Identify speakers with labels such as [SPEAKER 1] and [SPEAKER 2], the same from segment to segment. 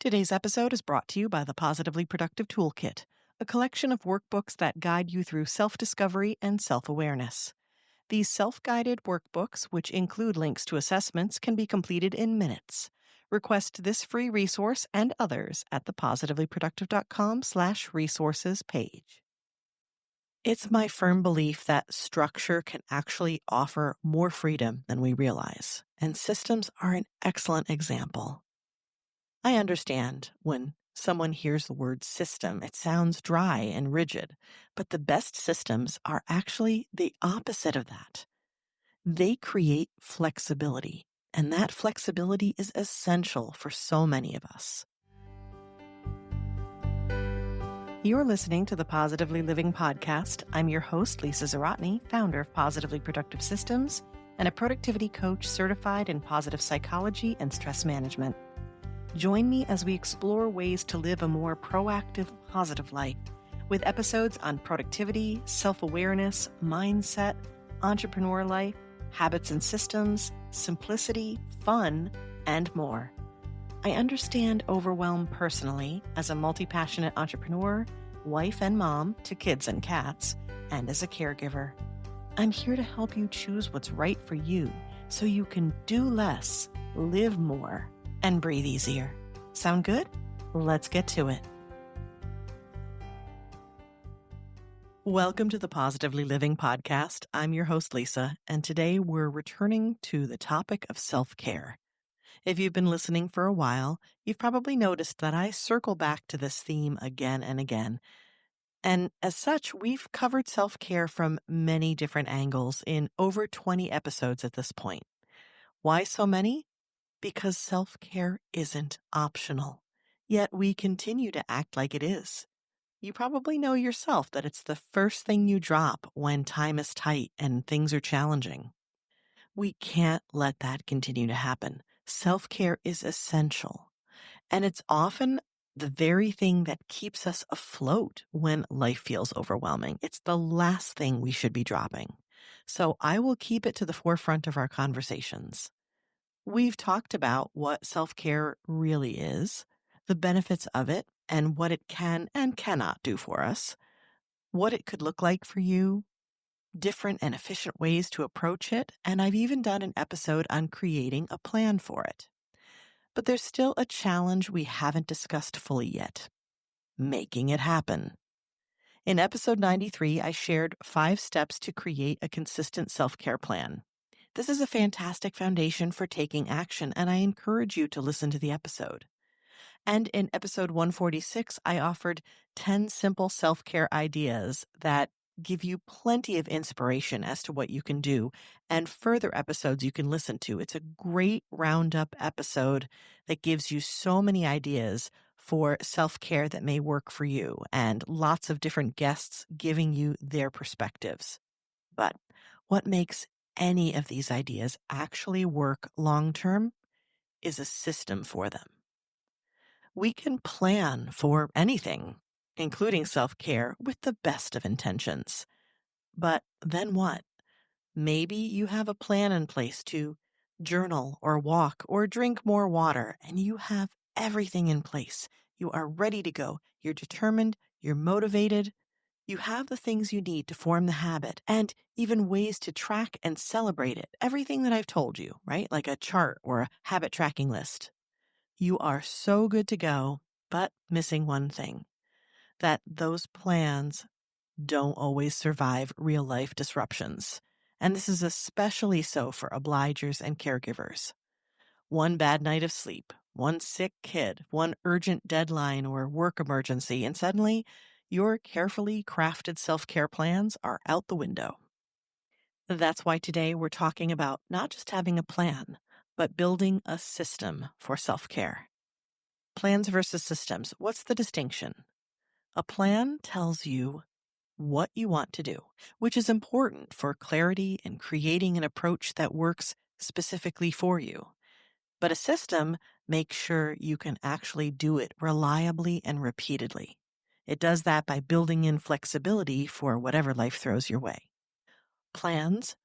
[SPEAKER 1] Today's episode is brought to you by the Positively Productive Toolkit, a collection of workbooks that guide you through self-discovery and self-awareness. These self-guided workbooks, which include links to assessments, can be completed in minutes. Request this free resource and others at the positivelyproductive.com/resources page. It's my firm belief that structure can actually offer more freedom than we realize, and systems are an excellent example. I understand when someone hears the word system, it sounds dry and rigid, but the best systems are actually the opposite of that. They create flexibility, and that flexibility is essential for so many of us. You're listening to the Positively Living Podcast. I'm your host, Lisa Zaratny, founder of Positively Productive Systems and a productivity coach certified in positive psychology and stress management. Join me as we explore ways to live a more proactive, positive life with episodes on productivity, self-awareness, mindset, entrepreneur life, habits and systems, simplicity, fun, and more. I understand overwhelm personally as a multi-passionate entrepreneur, wife and mom to kids and cats, and as a caregiver. I'm here to help you choose what's right for you so you can do less, live more, and breathe easier. Sound good? Let's get to it. Welcome to the Positively Living Podcast. I'm your host, Lisa, and today we're returning to the topic of self-care. If you've been listening for a while, you've probably noticed that I circle back to this theme again and again. And as such, we've covered self-care from many different angles in over 20 episodes at this point. Why so many? Because self-care isn't optional, yet we continue to act like it is. You probably know yourself that it's the first thing you drop when time is tight and things are challenging. We can't let that continue to happen. Self-care is essential, and it's often the very thing that keeps us afloat when life feels overwhelming. It's the last thing we should be dropping. So I will keep it to the forefront of our conversations. We've talked about what self-care really is, the benefits of it, and what it can and cannot do for us, what it could look like for you, different and efficient ways to approach it, and I've even done an episode on creating a plan for it. But there's still a challenge we haven't discussed fully yet: making it happen. In episode 93, I shared 5 steps to create a consistent self-care plan. This is a fantastic foundation for taking action, and I encourage you to listen to the episode. And in episode 146, I offered 10 simple self-care ideas that give you plenty of inspiration as to what you can do, and further episodes you can listen to. It's a great roundup episode that gives you so many ideas for self-care that may work for you, and lots of different guests giving you their perspectives. But what makes any of these ideas actually work long-term is a system for them. We can plan for anything, including self-care, with the best of intentions. But then what? Maybe you have a plan in place to journal or walk or drink more water, and you have everything in place. You are ready to go. You're determined. You're motivated. You have the things you need to form the habit and even ways to track and celebrate it. Everything that I've told you, right? Like a chart or a habit tracking list. You are so good to go, but missing one thing: that those plans don't always survive real life disruptions. And this is especially so for obligers and caregivers. One bad night of sleep, one sick kid, one urgent deadline or work emergency, and suddenly your carefully crafted self-care plans are out the window. That's why today we're talking about not just having a plan, but building a system for self-care. Plans versus systems. What's the distinction? A plan tells you what you want to do, which is important for clarity and creating an approach that works specifically for you. But a system makes sure you can actually do it reliably and repeatedly. It does that by building in flexibility for whatever life throws your way. Plans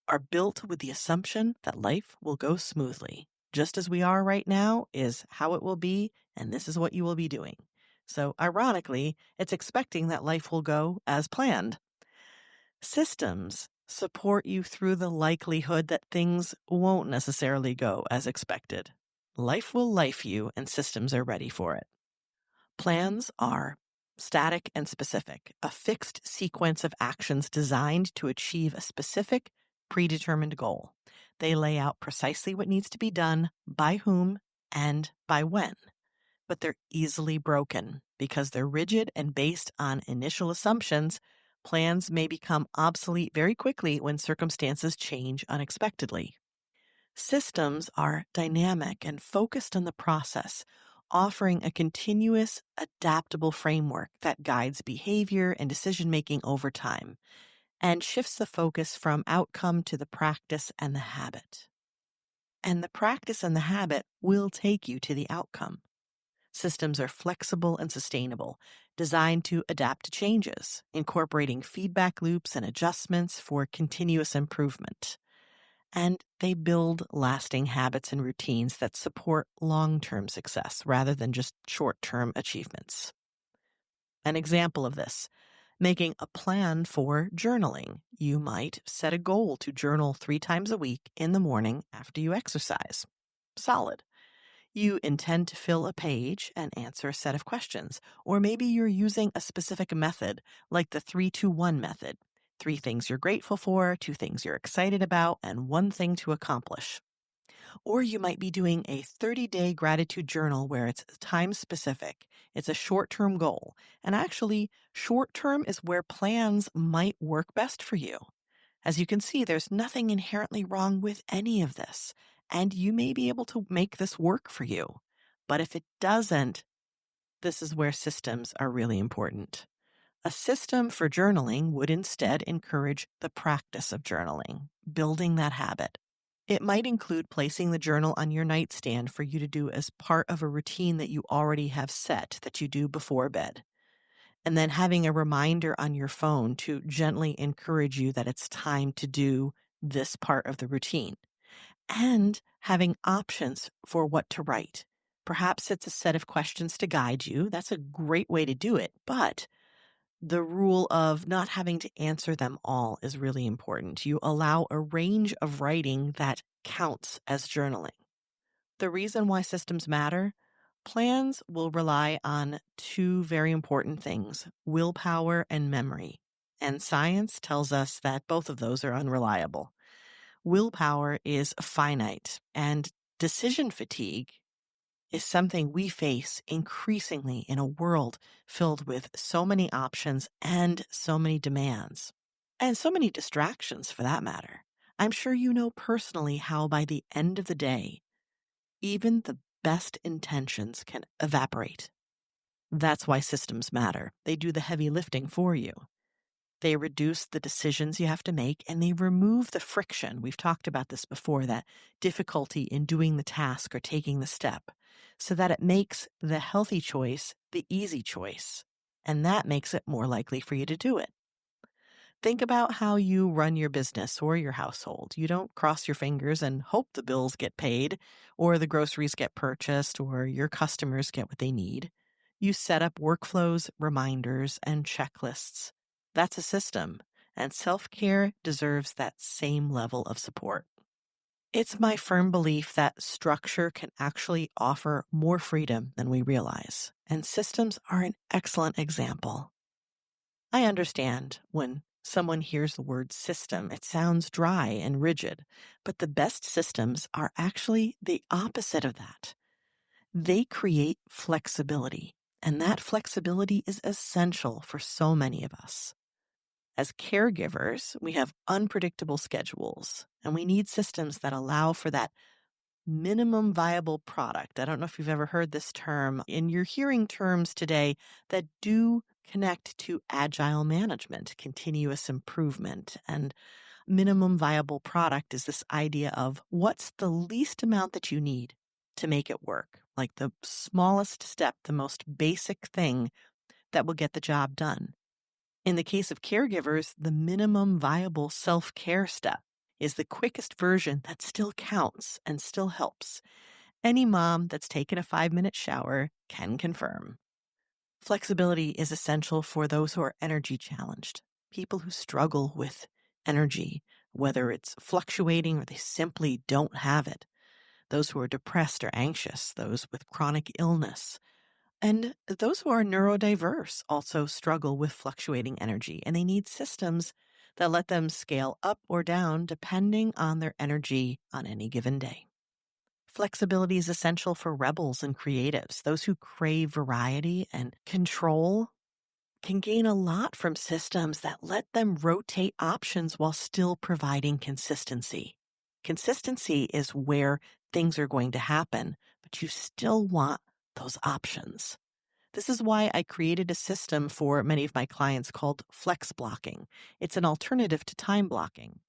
[SPEAKER 1] are built with the assumption that life will go smoothly. Just as we are right now is how it will be, and this is what you will be doing. So, ironically, it's expecting that life will go as planned. Systems support you through the likelihood that things won't necessarily go as expected. Life will life you, and systems are ready for it. Plans are static and specific, a fixed sequence of actions designed to achieve a specific, predetermined goal. They lay out precisely what needs to be done, by whom, and by when. But they're easily broken because they're rigid and based on initial assumptions. Plans may become obsolete very quickly when circumstances change unexpectedly. Systems are dynamic and focused on the process, offering a continuous, adaptable framework that guides behavior and decision-making over time and shifts the focus from outcome to the practice and the habit. And the practice and the habit will take you to the outcome. Systems are flexible and sustainable, designed to adapt to changes, incorporating feedback loops and adjustments for continuous improvement. And they build lasting habits and routines that support long-term success rather than just short-term achievements. An example of this, making a plan for journaling. You might set a goal to journal 3 times a week in the morning after you exercise. Solid. You intend to fill a page and answer a set of questions, or maybe you're using a specific method like the 3-2-1 method. 3 things you're grateful for, 2 things you're excited about, and 1 thing to accomplish. Or you might be doing a 30-day gratitude journal where it's time specific. It's a short-term goal. And actually, short-term is where plans might work best for you. As you can see, there's nothing inherently wrong with any of this, and you may be able to make this work for you. But if it doesn't, this is where systems are really important. A system for journaling would instead encourage the practice of journaling, building that habit. It might include placing the journal on your nightstand for you to do as part of a routine that you already have set that you do before bed. And then having a reminder on your phone to gently encourage you that it's time to do this part of the routine. And having options for what to write. Perhaps it's a set of questions to guide you. That's a great way to do it. But the rule of not having to answer them all is really important. You allow a range of writing that counts as journaling. The reason why systems matter: plans will rely on 2 very important things, willpower and memory. And science tells us that both of those are unreliable. Willpower is finite, and decision fatigue is something we face increasingly in a world filled with so many options and so many demands, and so many distractions for that matter. I'm sure you know personally how by the end of the day, even the best intentions can evaporate. That's why systems matter. They do the heavy lifting for you. They reduce the decisions you have to make, and they remove the friction. We've talked about this before, that difficulty in doing the task or taking the step, so that it makes the healthy choice the easy choice. And that makes it more likely for you to do it. Think about how you run your business or your household. You don't cross your fingers and hope the bills get paid, or the groceries get purchased, or your customers get what they need. You set up workflows, reminders, and checklists. That's a system, and self-care deserves that same level of support. It's my firm belief that structure can actually offer more freedom than we realize, and systems are an excellent example. I understand when someone hears the word system, it sounds dry and rigid, but the best systems are actually the opposite of that. They create flexibility, and that flexibility is essential for so many of us. As caregivers, we have unpredictable schedules, and we need systems that allow for that minimum viable product. I don't know if you've ever heard this term, and you're hearing terms today that do connect to agile management, continuous improvement, and minimum viable product is this idea of what's the least amount that you need to make it work, like the smallest step, the most basic thing that will get the job done. In the case of caregivers, the minimum viable self-care step. is the quickest version that still counts and still helps. Any mom that's taken a 5-minute shower can confirm. Flexibility is essential for those who are energy challenged, people who struggle with energy, whether it's fluctuating or they simply don't have it, those who are depressed or anxious, those with chronic illness, and those who are neurodiverse also struggle with fluctuating energy, and they need systems that let them scale up or down depending on their energy on any given day. Flexibility is essential for rebels and creatives. Those who crave variety and control can gain a lot from systems that let them rotate options while still providing consistency. Consistency is where things are going to happen, but you still want those options. This is why I created a system for many of my clients called flex blocking. It's an alternative to time blocking.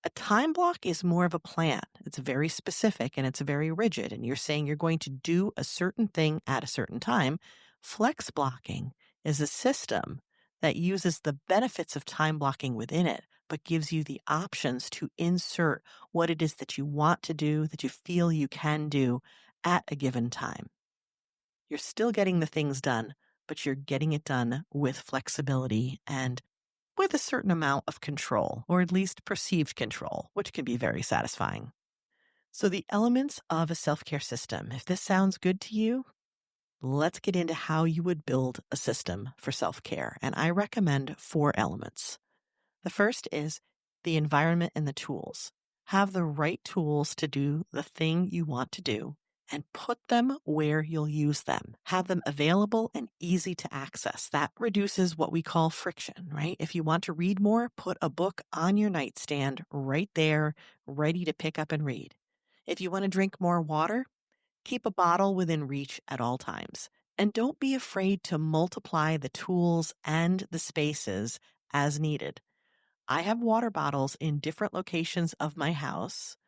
[SPEAKER 1] A time block is more of a plan. It's very specific and it's very rigid, and you're saying you're going to do a certain thing at a certain time. Flex blocking is a system that uses the benefits of time blocking within it, but gives you the options to insert what it is that you want to do, that you feel you can do at a given time. You're still getting the things done, but you're getting it done with flexibility and with a certain amount of control, or at least perceived control, which can be very satisfying. So the elements of a self-care system, if this sounds good to you, let's get into how you would build a system for self-care. And I recommend 4 elements. The first is the environment and the tools. Have the right tools to do the thing you want to do and put them where you'll use them. Have them available and easy to access. That reduces what we call friction, right? If you want to read more, put a book on your nightstand right there, ready to pick up and read. If you want to drink more water, keep a bottle within reach at all times. And don't be afraid to multiply the tools and the spaces as needed. I have water bottles in different locations of my house,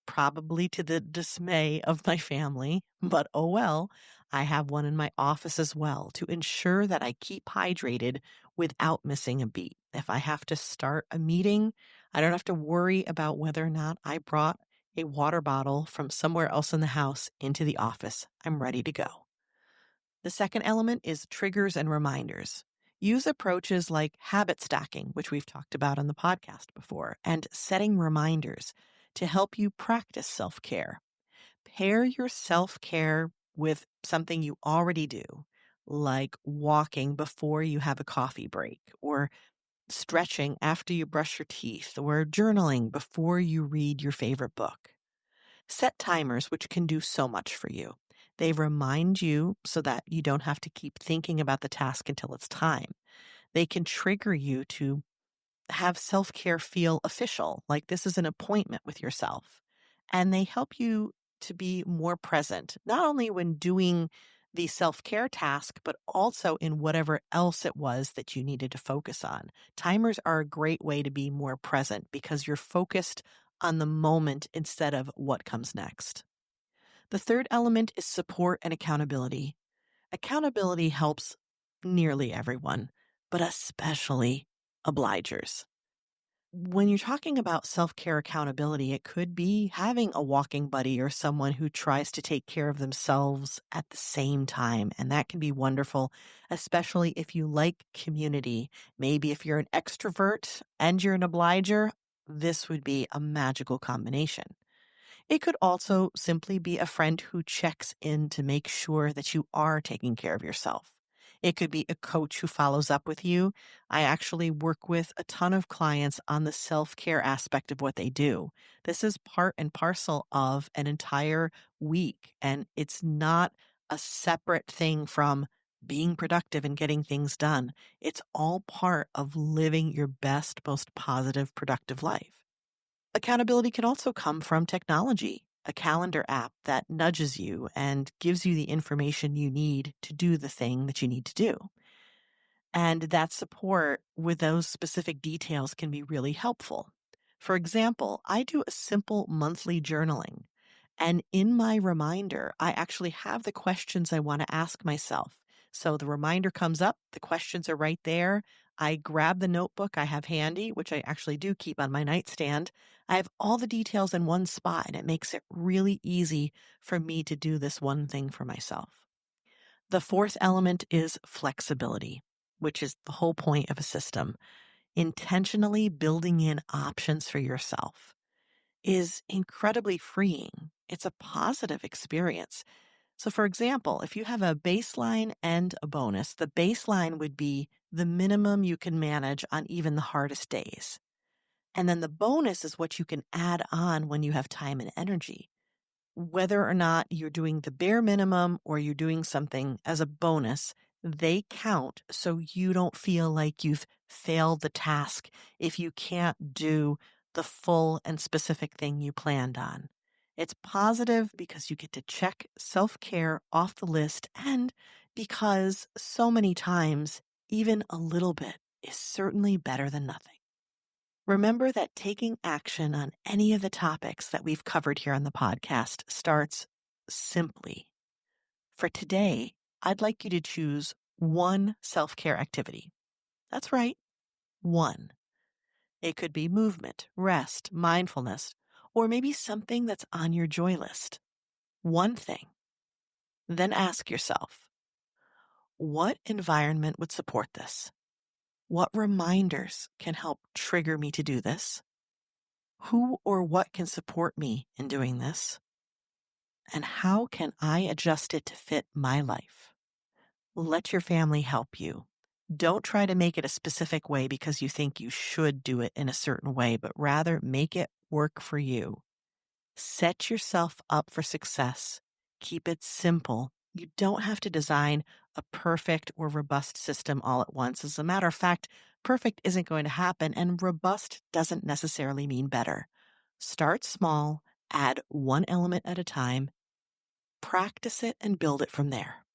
[SPEAKER 1] probably to the dismay of my family, but oh well. I have one in my office as well to ensure that I keep hydrated without missing a beat. If I have to start a meeting, I don't have to worry about whether or not I brought a water bottle from somewhere else in the house into the office. I'm ready to go. The second element is triggers and reminders. Use approaches like habit stacking, which we've talked about on the podcast before, and setting reminders to help you practice self-care. Pair your self-care with something you already do, like walking before you have a coffee break, or stretching after you brush your teeth, or journaling before you read your favorite book. Set timers, which can do so much for you. They remind you so that you don't have to keep thinking about the task until it's time. They can trigger you to have self-care feel official, like this is an appointment with yourself. And they help you to be more present, not only when doing the self-care task, but also in whatever else it was that you needed to focus on. Timers are a great way to be more present because you're focused on the moment instead of what comes next. The third element is support and accountability. Accountability helps nearly everyone, but especially obligers. When you're talking about self-care accountability, it could be having a walking buddy or someone who tries to take care of themselves at the same time. And that can be wonderful, especially if you like community. Maybe if you're an extrovert and you're an obliger, this would be a magical combination. It could also simply be a friend who checks in to make sure that you are taking care of yourself. It could be a coach who follows up with you. I actually work with a ton of clients on the self-care aspect of what they do. This is part and parcel of an entire week, and it's not a separate thing from being productive and getting things done. It's all part of living your best, most positive, productive life. Accountability can also come from technology, a calendar app that nudges you and gives you the information you need to do the thing that you need to do. And that support with those specific details can be really helpful. For example, I do a simple monthly journaling. And in my reminder, I actually have the questions I want to ask myself. So the reminder comes up, the questions are right there. I grab the notebook I have handy, which I actually do keep on my nightstand. I have all the details in one spot, and it makes it really easy for me to do this one thing for myself. The fourth element is flexibility, which is the whole point of a system. Intentionally building in options for yourself is incredibly freeing. It's a positive experience. So, for example, if you have a baseline and a bonus, the baseline would be the minimum you can manage on even the hardest days. And then the bonus is what you can add on when you have time and energy. Whether or not you're doing the bare minimum or you're doing something as a bonus, they count so you don't feel like you've failed the task if you can't do the full and specific thing you planned on. It's positive because you get to check self-care off the list and because so many times, even a little bit is certainly better than nothing. Remember that taking action on any of the topics that we've covered here on the podcast starts simply. For today, I'd like you to choose one self-care activity. That's right, one. It could be movement, rest, mindfulness, or maybe something that's on your joy list. One thing. Then ask yourself, what environment would support this? What reminders can help trigger me to do this? Who or what can support me in doing this? And how can I adjust it to fit my life? Let your family help you. Don't try to make it a specific way because you think you should do it in a certain way, but rather make it work for you. Set yourself up for success. Keep it simple. You don't have to design a perfect or robust system all at once. As a matter of fact, perfect isn't going to happen, and robust doesn't necessarily mean better. Start small, add one element at a time, practice it, and build it from there.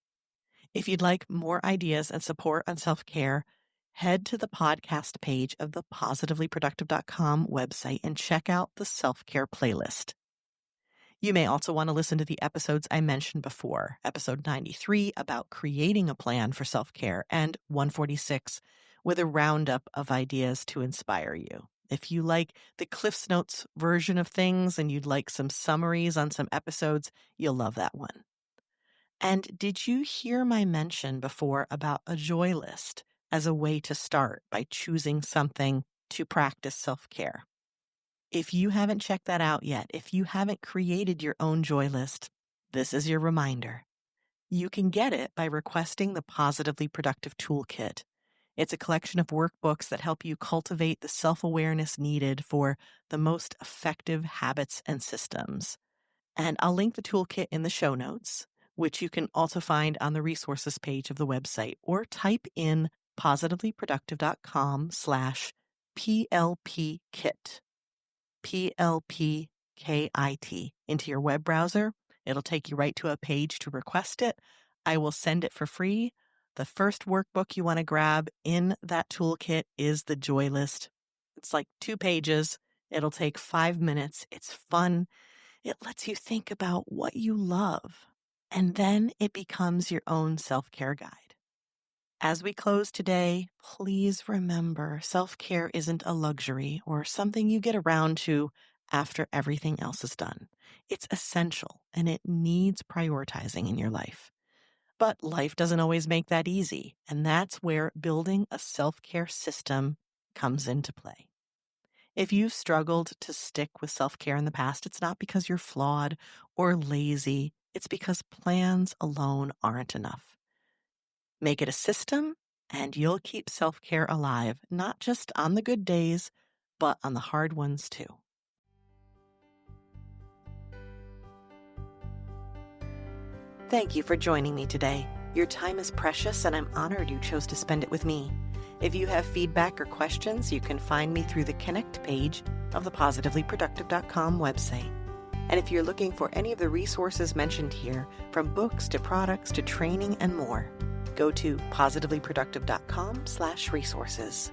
[SPEAKER 1] If you'd like more ideas and support on self-care, head to the podcast page of the positivelyproductive.com website and check out the self-care playlist. You may also want to listen to the episodes I mentioned before, episode 93 about creating a plan for self-care and 146 with a roundup of ideas to inspire you. If you like the Cliff's Notes version of things and you'd like some summaries on some episodes, you'll love that one. And did you hear my mention before about a joy list as a way to start by choosing something to practice self-care? If you haven't checked that out yet, if you haven't created your own joy list, this is your reminder. You can get it by requesting the Positively Productive Toolkit. It's a collection of workbooks that help you cultivate the self-awareness needed for the most effective habits and systems. And I'll link the toolkit in the show notes, which you can also find on the resources page of the website, or type in positivelyproductive.com/PLP kit. PLPKIT into your web browser. It'll take you right to a page to request it. I will send it for free. The first workbook you want to grab in that toolkit is the Joy List. It's like 2 pages. It'll take 5 minutes. It's fun. It lets you think about what you love. And then it becomes your own self-care guide. As we close today, please remember self-care isn't a luxury or something you get around to after everything else is done. It's essential and it needs prioritizing in your life. But life doesn't always make that easy, and that's where building a self-care system comes into play. If you've struggled to stick with self-care in the past, it's not because you're flawed or lazy. It's because plans alone aren't enough. Make it a system, and you'll keep self-care alive, not just on the good days, but on the hard ones too. Thank you for joining me today. Your time is precious, and I'm honored you chose to spend it with me. If you have feedback or questions, you can find me through the Connect page of the positivelyproductive.com website. And if you're looking for any of the resources mentioned here, from books to products to training and more, go to positivelyproductive.com/resources.